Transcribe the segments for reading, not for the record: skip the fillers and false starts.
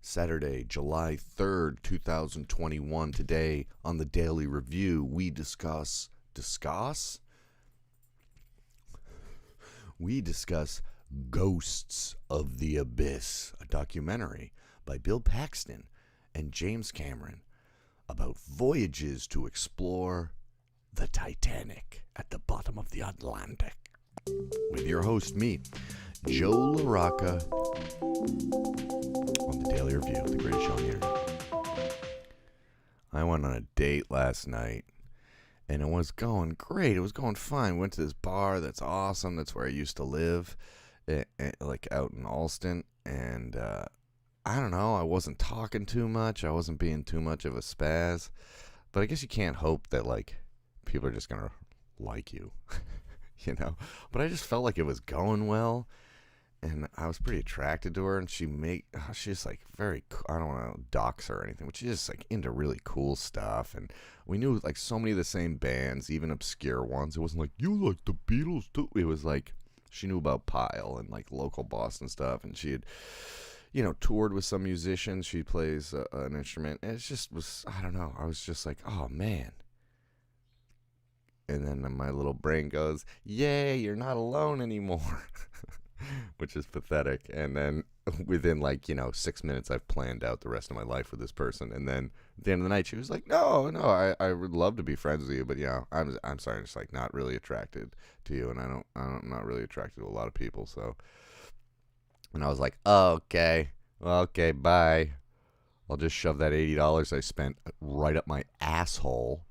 Saturday, July 3rd, 2021. Today on the Daily Review, we discuss Ghosts of the Abyss, a documentary by Bill Paxton and James Cameron about voyages to explore the Titanic at the bottom of the Atlantic. With your host, me, Joe LaRocca, on the Daily Review, the greatest show on the internet. I went on a date last night, and it was going great. It was going fine. Went to this bar that's awesome. That's where I used to live, like out in Alston. And I don't know. I wasn't talking too much. I wasn't being too much of a spaz. But I guess you can't hope that, like, people are just going to like you, you know? But I just felt like it was going well. And I was pretty attracted to her, and she's like very, I don't want to dox her or anything, but she's just like into really cool stuff. And we knew like so many of the same bands, even obscure ones. It wasn't like, you like the Beatles too. It was like, she knew about Pile and like local Boston stuff. And she had, toured with some musicians. She plays an instrument. And it just was, I don't know. I was just like, oh man. And then my little brain goes, yay, you're not alone anymore. Which is pathetic. And then within 6 minutes, I've planned out the rest of my life with this person. And then at the end of the night, she was like, no, I would love to be friends with you, but I'm sorry, I'm just like not really attracted to you, and I'm not really attracted to a lot of people. So, and I was like, oh, okay, bye. I'll just shove that $80 I spent right up my asshole.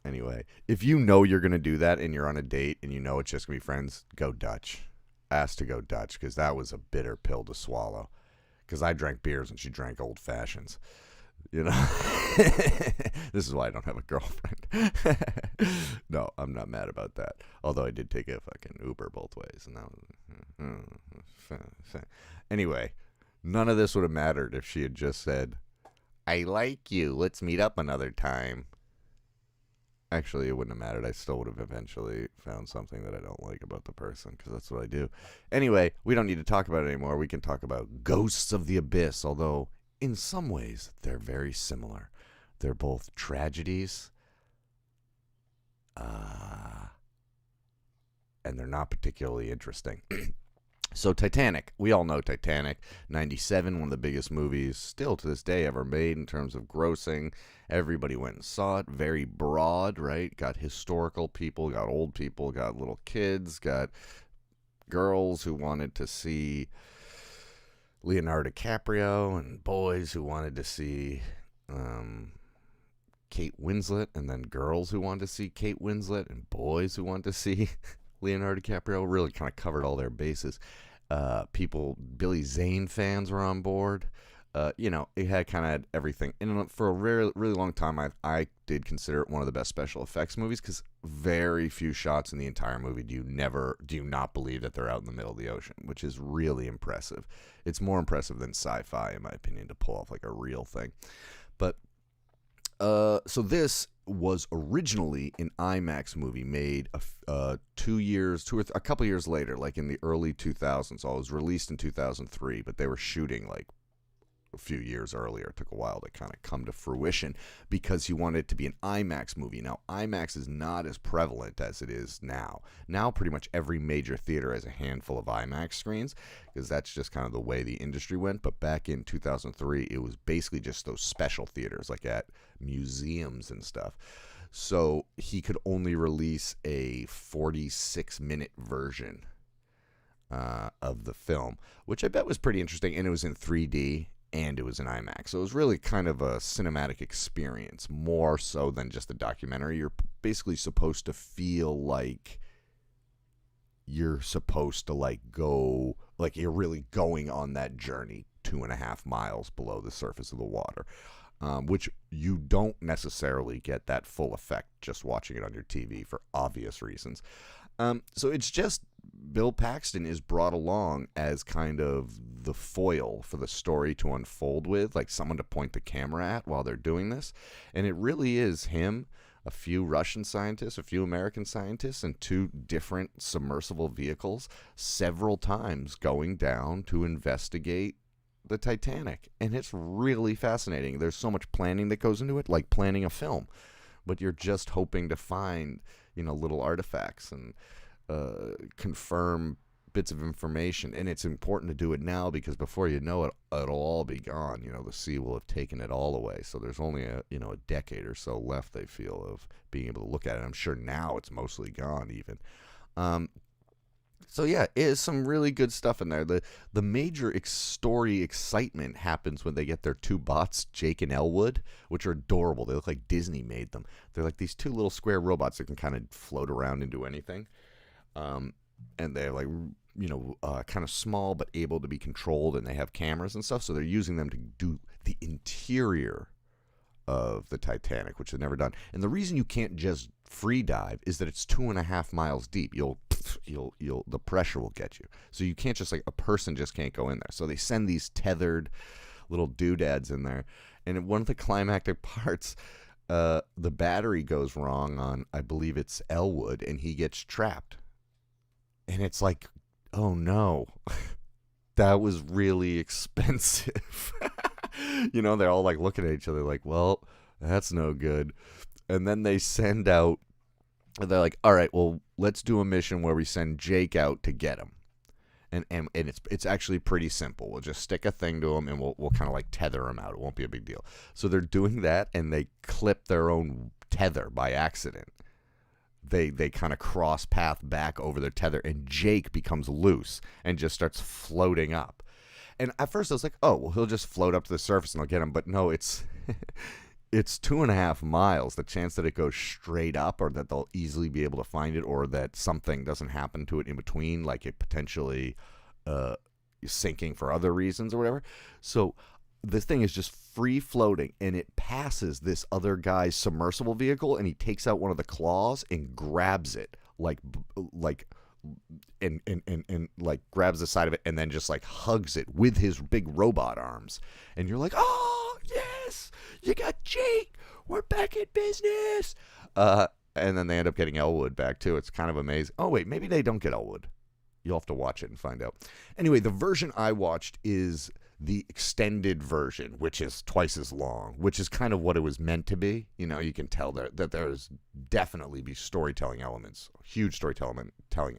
Anyway, if you know you're gonna do that and you're on a date and you know it's just gonna be friends, go Dutch. Asked to go Dutch, because that was a bitter pill to swallow. Because I drank beers and she drank old fashions. This is why I don't have a girlfriend. No, I'm not mad about that. Although I did take a fucking Uber both ways, and that was anyway. None of this would have mattered if she had just said, "I like you. Let's meet up another time." Actually, it wouldn't have mattered. I still would have eventually found something that I don't like about the person, because that's what I do. Anyway, we don't need to talk about it anymore. We can talk about Ghosts of the Abyss, although in some ways they're very similar. They're both tragedies, and they're not particularly interesting. So Titanic, we all know Titanic, 97, one of the biggest movies still to this day ever made in terms of grossing. Everybody went and saw it, very broad, right? Got historical people, got old people, got little kids, got girls who wanted to see Leonardo DiCaprio, and boys who wanted to see Kate Winslet, and then girls who wanted to see Kate Winslet, and boys who wanted to see Leonardo DiCaprio. Really kind of covered all their bases. Billy Zane fans were on board. It had kind of everything. And for a really, really long time, I did consider it one of the best special effects movies, because very few shots in the entire movie do you not believe that they're out in the middle of the ocean, which is really impressive. It's more impressive than sci-fi, in my opinion, to pull off like a real thing. But so this was originally an IMAX movie made a couple years later, like in the early 2000s. So it was released in 2003, but they were shooting like a few years earlier. It took a while to kind of come to fruition, because he wanted it to be an IMAX movie. Now, IMAX is not as prevalent as it is now. Now, pretty much every major theater has a handful of IMAX screens, because that's just kind of the way the industry went. But back in 2003, it was basically just those special theaters, like at museums and stuff. So he could only release a 46-minute version of the film, which I bet was pretty interesting. And it was in 3D, and it was in IMAX. So it was really kind of a cinematic experience, more so than just a documentary. You're basically supposed to feel like you're supposed to go, like you're really going on that journey 2.5 miles below the surface of the water, which you don't necessarily get that full effect just watching it on your TV for obvious reasons. So it's just Bill Paxton is brought along as kind of the foil for the story to unfold with, like someone to point the camera at while they're doing this. And it really is him, a few Russian scientists, a few American scientists, and 2 different submersible vehicles several times going down to investigate the Titanic, and it's really fascinating. There's so much planning that goes into it, like planning a film, but you're just hoping to find, little artifacts and confirm bits of information. And it's important to do it now because before you know it, it'll all be gone. The sea will have taken it all away. So there's only a decade or so left, they feel, of being able to look at it. I'm sure now it's mostly gone even. So yeah, is some really good stuff in there. The major story excitement happens when they get their two bots, Jake and Elwood, which are adorable. They look like Disney made them. They're like these two little square robots that can kind of float around and do anything. And they're like, kind of small but able to be controlled, and they have cameras and stuff. So they're using them to do the interior of the Titanic, which they've never done. And the reason you can't just free dive is that it's 2.5 miles deep. The pressure will get you. So you can't just, like, a person just can't go in there. So they send these tethered little doodads in there. And in one of the climactic parts, the battery goes wrong on, I believe it's Elwood, and he gets trapped. And it's like, oh no, that was really expensive. They're all like looking at each other like, well, that's no good. And then they send out, they're like, all right, well, let's do a mission where we send Jake out to get him. And it's actually pretty simple. We'll just stick a thing to him and we'll kind of like tether him out. It won't be a big deal. So they're doing that, and they clip their own tether by accident. They kind of cross path back over their tether, and Jake becomes loose and just starts floating up. And at first I was like, oh, well, he'll just float up to the surface and they'll get him. But no, it's 2.5 miles. The chance that it goes straight up, or that they'll easily be able to find it, or that something doesn't happen to it in between, like it potentially sinking for other reasons or whatever. So this thing is just free floating, and it passes this other guy's submersible vehicle, and he takes out one of the claws and grabs it and grabs the side of it, and then just like hugs it with his big robot arms. And you're like, oh yes, you got Jake, we're back in business. And then they end up getting Elwood back too. It's kind of amazing. Oh wait, maybe they don't get Elwood. You'll have to watch it and find out. Anyway, the version I watched is the extended version, which is twice as long, which is kind of what it was meant to be. You can tell that there's definitely be storytelling elements, huge storytelling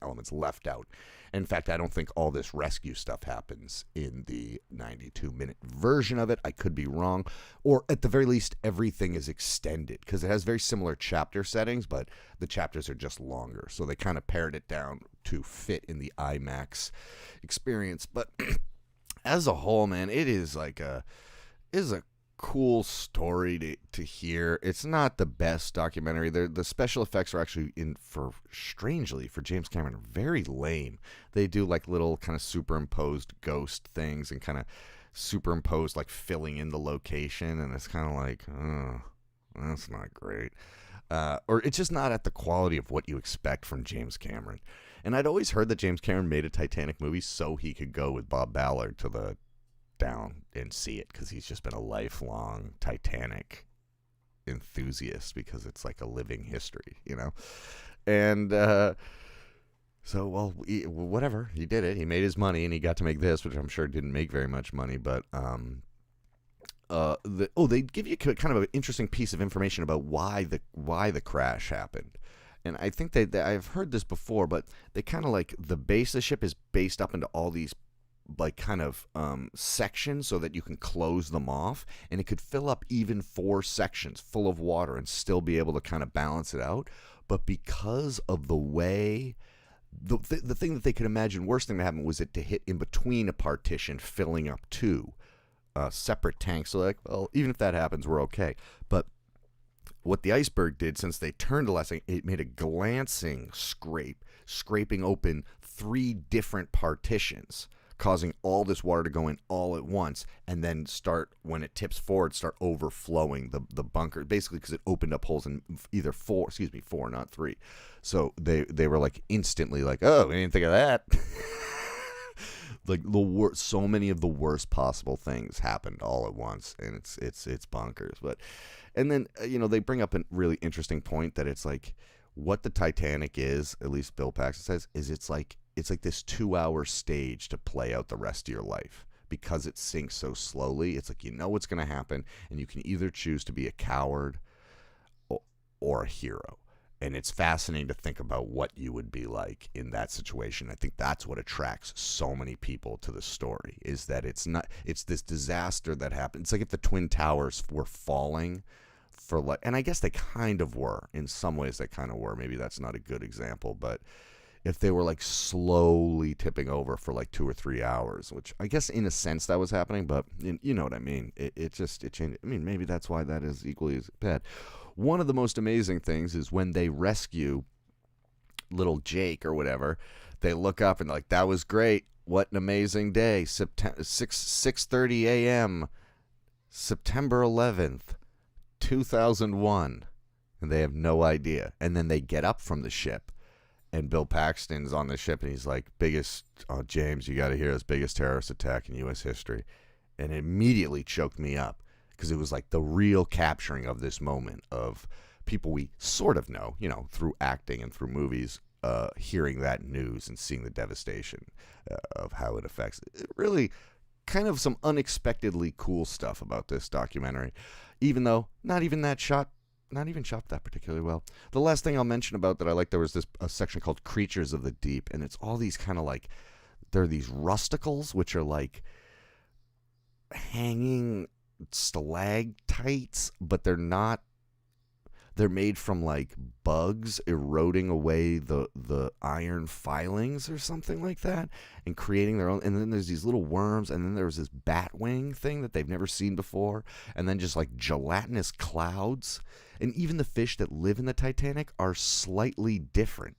elements left out. In fact, I don't think all this rescue stuff happens in the 92-minute version of it. I could be wrong. Or at the very least, everything is extended, because it has very similar chapter settings, but the chapters are just longer. So they kind of pared it down to fit in the IMAX experience. But as a whole, man, it is a cool story to hear. It's not the best documentary. The special effects are actually, strangely for James Cameron, very lame. They do like little kind of superimposed ghost things and kind of superimposed like filling in the location, and it's kind of like, oh, that's not great. Or it's just not at the quality of what you expect from James Cameron. And I'd always heard that James Cameron made a Titanic movie so he could go with Bob Ballard to the down and see it, because he's just been a lifelong Titanic enthusiast, because it's like a living history, And so, well, whatever, he did it. He made his money, and he got to make this, which I'm sure didn't make very much money, but they give you kind of an interesting piece of information about why the crash happened. And I think I've heard this before, but they kind of like, the base of the ship is based up into all these like kind of sections so that you can close them off, and it could fill up even 4 sections full of water and still be able to kind of balance it out. But because of the way, the thing that they could imagine worst thing to happen was it to hit in between a partition, filling up 2 separate tanks. So like, well, even if that happens, we're okay. But what the iceberg did, since they turned the last thing, it made a glancing scraping open 3 different partitions, causing all this water to go in all at once, and then when it tips forward, start overflowing the bunker, basically because it opened up holes in either 4, not 3. So they were like instantly like, oh, we didn't think of that. Like so many of the worst possible things happened all at once, and it's bonkers. But and then they bring up a really interesting point that it's like what the Titanic is, at least Bill Paxton says, is it's like this 2-hour stage to play out the rest of your life, because it sinks so slowly. It's like, you know what's going to happen, and you can either choose to be a coward or a hero. And it's fascinating to think about what you would be like in that situation. I think that's what attracts so many people to the story, is that it's this disaster that happened. It's like if the Twin Towers were falling for like, and I guess they kind of were. In some ways they kind of were. Maybe that's not a good example, but if they were like slowly tipping over for like 2 or 3 hours, which I guess in a sense that was happening, but you know what I mean? It changed. I mean, maybe that's why that is equally as bad. One of the most amazing things is when they rescue little Jake or whatever, they look up and like, that was great. What an amazing day. 6:30 a.m. September 11th, 2001. And they have no idea. And then they get up from the ship, and Bill Paxton's on the ship, and he's like, James, you got to hear this, biggest terrorist attack in U.S. history. And it immediately choked me up, because it was like the real capturing of this moment of people we sort of know, through acting and through movies, hearing that news and seeing the devastation of how it affects it. Really kind of some unexpectedly cool stuff about this documentary, even though not even shot that particularly well. The last thing I'll mention about that I like, there was a section called Creatures of the Deep, and it's all these kind of like, there are these rusticles, which are like hanging stalactites, but they're not. They're made from like bugs eroding away the iron filings or something like that, and creating their own. And then there's these little worms, and then there's this bat wing thing that they've never seen before, and then just like gelatinous clouds. And even the fish that live in the Titanic are slightly different.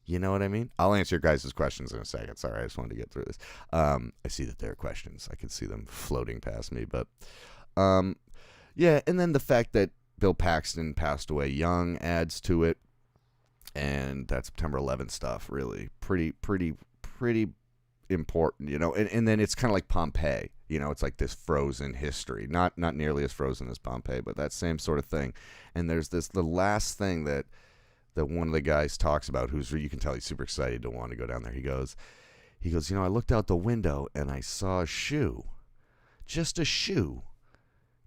You know what I mean? I'll answer your guys' questions in a second. Sorry, I just wanted to get through this. I see that there are questions. I can see them floating past me. But, yeah, and then the fact that Bill Paxton passed away young adds to it. And that September 11th stuff, really pretty important, And then it's kind of like Pompeii. It's like this frozen history. Not nearly as frozen as Pompeii, but that same sort of thing. And there's the last thing that one of the guys talks about, you can tell he's super excited to want to go down there. He goes, I looked out the window and I saw a shoe. Just a shoe.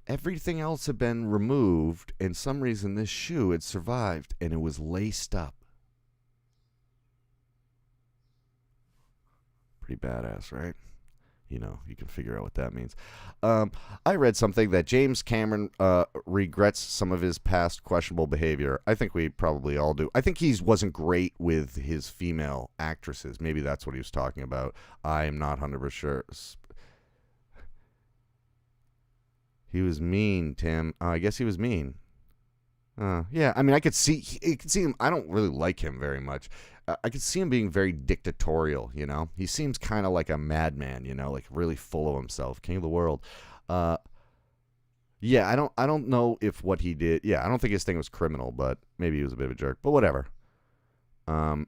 Everything else had been removed, and some reason this shoe had survived, and it was laced up. Pretty badass, right? You can figure out what that means. I read something that James Cameron regrets some of his past questionable behavior. I think we probably all do. I think he wasn't great with his female actresses. Maybe that's what he was talking about. I'm not 100% sure. He was mean, Tim. I guess he was mean. Yeah, I mean, I could see him. I don't really like him very much. I could see him being very dictatorial, He seems kind of like a madman, like really full of himself, king of the world. Yeah, I don't know if what he did. Yeah, I don't think his thing was criminal, but maybe he was a bit of a jerk. But whatever. And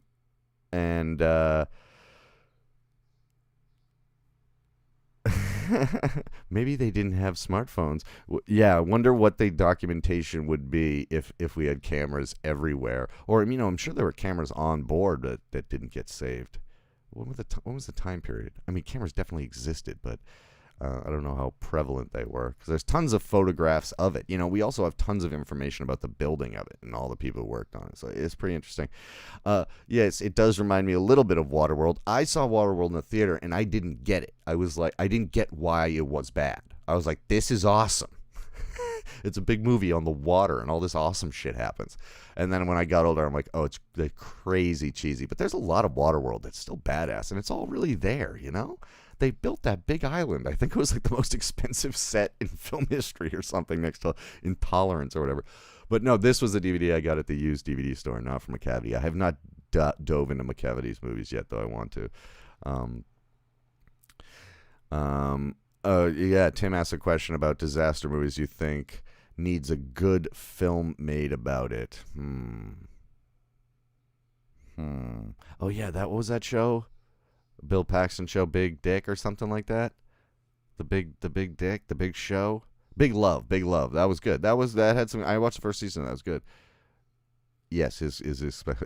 maybe they didn't have smartphones. Yeah, I wonder what the documentation would be if we had cameras everywhere. Or, I'm sure there were cameras on board that didn't get saved. When was the time period? I mean, cameras definitely existed, but I don't know how prevalent they were, because there's tons of photographs of it. We also have tons of information about the building of it and all the people who worked on it. So it's pretty interesting. Yes, it does remind me a little bit of Waterworld. I saw Waterworld in the theater, and I didn't get it. I didn't get why it was bad. I was like, this is awesome. It's a big movie on the water, and all this awesome shit happens. And then when I got older, I'm like, oh, it's crazy cheesy. But there's a lot of Waterworld that's still badass, and it's all really there, They built that big island. I think it was like the most expensive set in film history or something, next to Intolerance or whatever. But no, this was a DVD I got at the used DVD store, not from McCavity. I have not dove into McCavity's movies yet, though I want to. Yeah, Tim asked a question about disaster movies you think needs a good film made about it. Oh, yeah, what was that show? Bill Paxton show, Big Dick or something like that. The big dick, the big show, Big Love. That was good. That had some. I watched the first season. That was good. Yes, his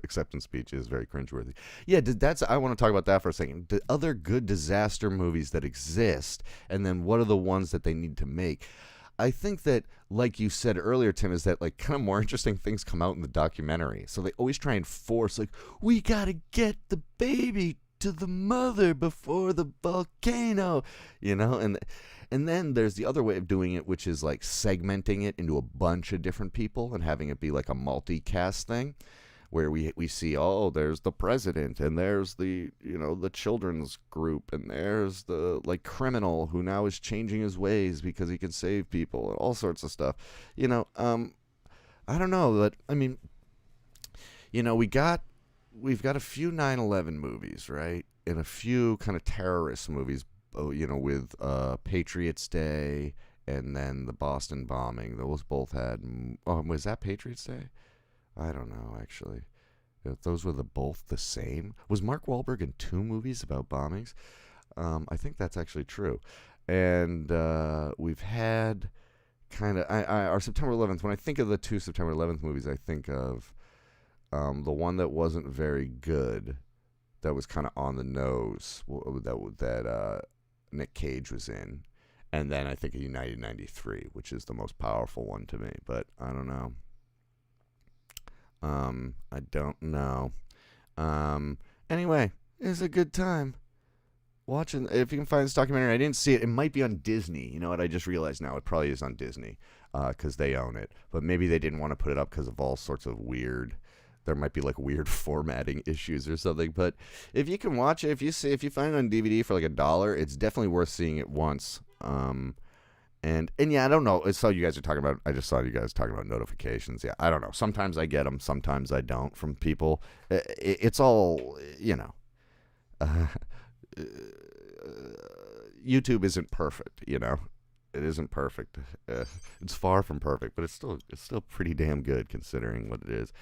acceptance speech is very cringeworthy. Yeah, that's. I want to talk about that for a second. The other good disaster movies that exist, and then what are the ones that they need to make? I think that, like you said earlier, Tim, is that like kind of more interesting things come out in the documentary. So they always try and force, like, we gotta get the baby to the mother before the volcano, and then there's the other way of doing it, which is like segmenting it into a bunch of different people and having it be like a multicast thing, where we see, oh, there's the president, and there's the children's group, and there's the like criminal who now is changing his ways because he can save people, and all sorts of stuff. I don't know, but I mean, we've got a few 9/11 movies, right, and a few kind of terrorist movies, with Patriots Day and then the Boston bombing. Those both had. Was that Patriots Day? I don't know, actually. If those were both the same. Was Mark Wahlberg in two movies about bombings? I think that's actually true. And we've had kind of our September 11th. When I think of the two September 11th movies, I think of the one that wasn't very good, that was kind of on the nose, that Nick Cage was in. And then I think of United 93, which is the most powerful one to me. But I don't know. I don't know. Anyway, it's a good time watching. If you can find this documentary, I didn't see it. It might be on Disney. You know what? I just realized now it probably is on Disney because they own it. But maybe they didn't want to put it up because of all sorts of weird. There might be like weird formatting issues or something. But if you can watch it, if you find it on DVD for like $1, it's definitely worth seeing it once. And yeah, I don't know. I just saw you guys talking about notifications. Yeah, I don't know. Sometimes I get them, sometimes I don't from people. It's all, YouTube isn't perfect, It isn't perfect. It's far from perfect, but it's still pretty damn good considering what it is.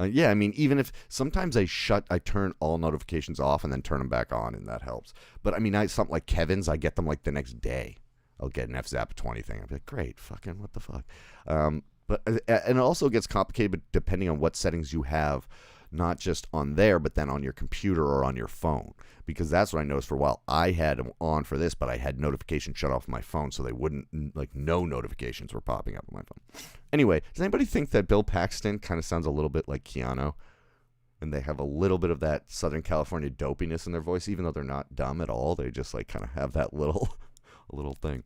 Yeah, I mean, even if sometimes I turn all notifications off and then turn them back on, and that helps. But I mean, something like Kevin's, I get them like the next day. I'll get an FZAP 20 thing. I'll be like, great, fucking what the fuck. But and it also gets complicated depending on what settings you have, not just on there, but then on your computer or on your phone. Because that's what I noticed for a while. I had them on for this, but I had notifications shut off my phone, so they wouldn't, like, no notifications were popping up on my phone. Anyway, does anybody think that Bill Paxton kind of sounds a little bit like Keanu? And they have a little bit of that Southern California dopiness in their voice, even though they're not dumb at all. They just, like, kind of have that little thing.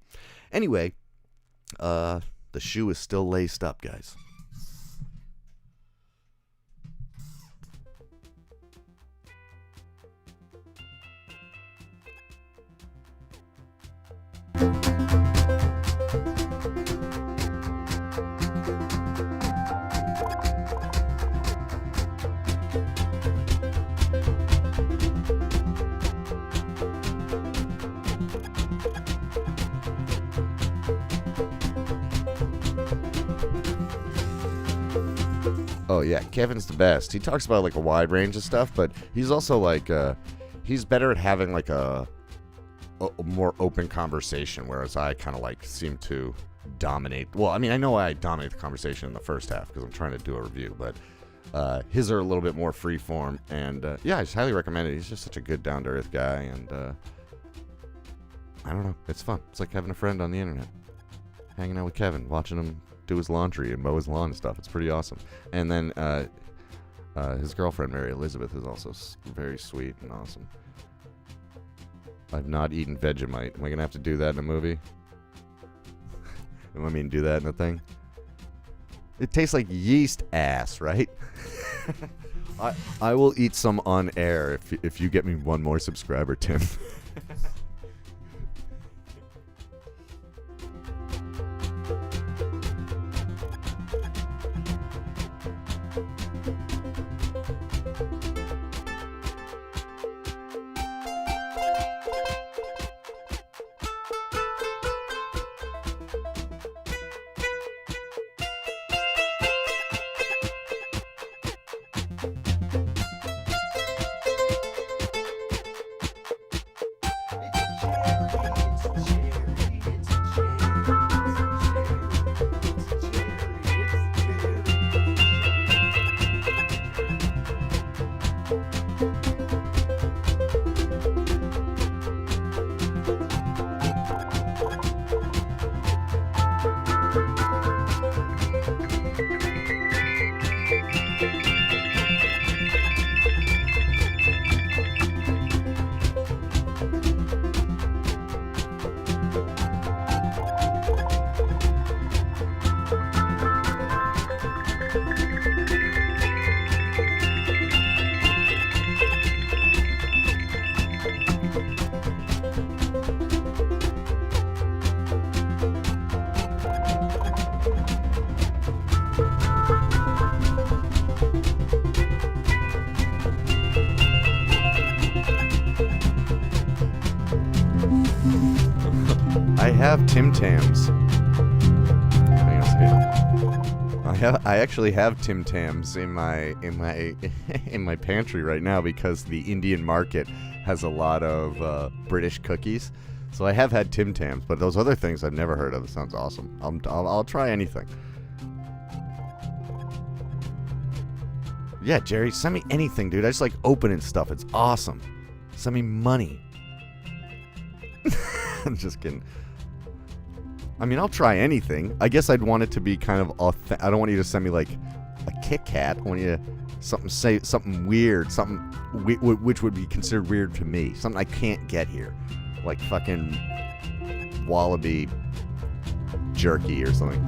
Anyway, the shoe is still laced up, guys. Oh yeah, Kevin's the best. He talks about like a wide range of stuff, but he's also like he's better at having like a more open conversation, whereas I kind of like seem to dominate. Well, I mean, I know I dominate the conversation in the first half because I'm trying to do a review, but his are a little bit more free form, and yeah, I just highly recommend it. He's just such a good down to earth guy, and I don't know, it's fun. It's like having a friend on the internet, hanging out with Kevin, watching him do his laundry and mow his lawn and stuff. It's pretty awesome. And then his girlfriend Mary Elizabeth is also very sweet and awesome. I've not eaten Vegemite. Am I gonna have to do that in a movie? You want me to do that in a thing? It tastes like yeast ass, right? I will eat some on air if you get me one more subscriber, Tim. have Tim Tams. Hang on a second. I actually have Tim Tams in my in my pantry right now because the Indian market has a lot of British cookies. So I have had Tim Tams, but those other things I've never heard of. It sounds awesome. I'll try anything. Yeah, Jerry, send me anything, dude. I just like opening stuff. It's awesome. Send me money. I'm just kidding. I mean, I'll try anything. I guess I'd want it to be kind of authentic. I don't want you to send me like a Kit Kat. I want you to say something weird, something which would be considered weird to me. Something I can't get here, like fucking wallaby jerky or something.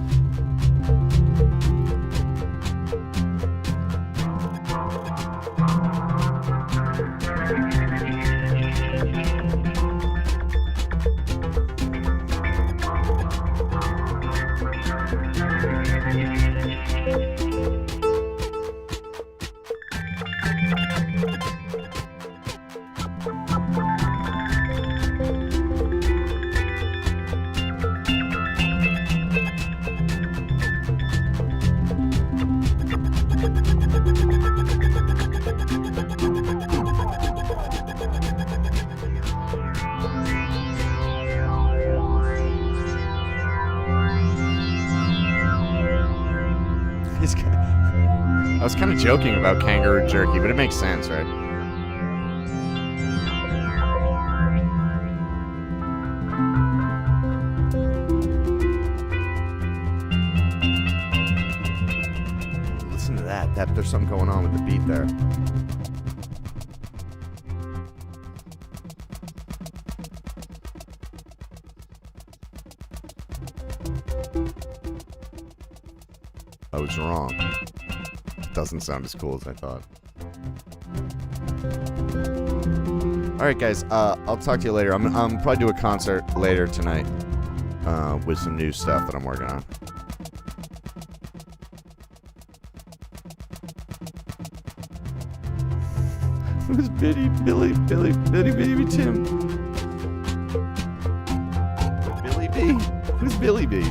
I was kind of joking about kangaroo jerky, but it makes sense, right? Listen to that. There's something going on with the beat there. I was wrong. Doesn't sound as cool as I thought. Alright guys, I'll talk to you later. I'm probably do a concert later tonight with some new stuff that I'm working on. Who's Billy Baby Tim? Billy B? Who's Billy B?